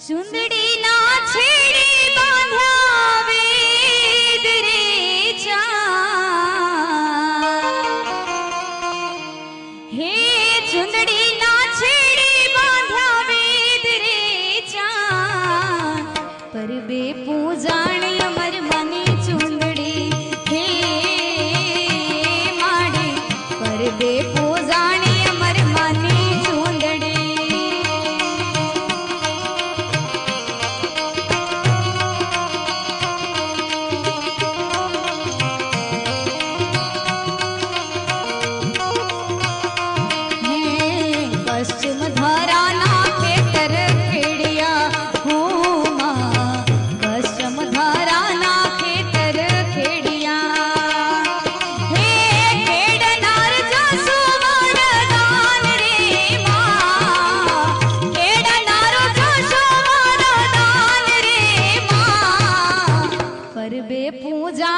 चुंदड़ी ना छेड़ी बांध्या वेद रे हे चुंदड़ी ना छेड़ी बांध्या वेद रे पर बे पूजाणी अमर मनी चुंदड़ी हे माड़ी पर बे पूजाणी अमर मनी चुंदड़ी पश्चिम धारा ना खेतर खेड़िया हो माँ पश्चिम धारा ना खेतर खेड़िया हे खेड़नार जसो वरदान रे माँ खेड़नार जसो वरदान रे माँ पर बे पूजा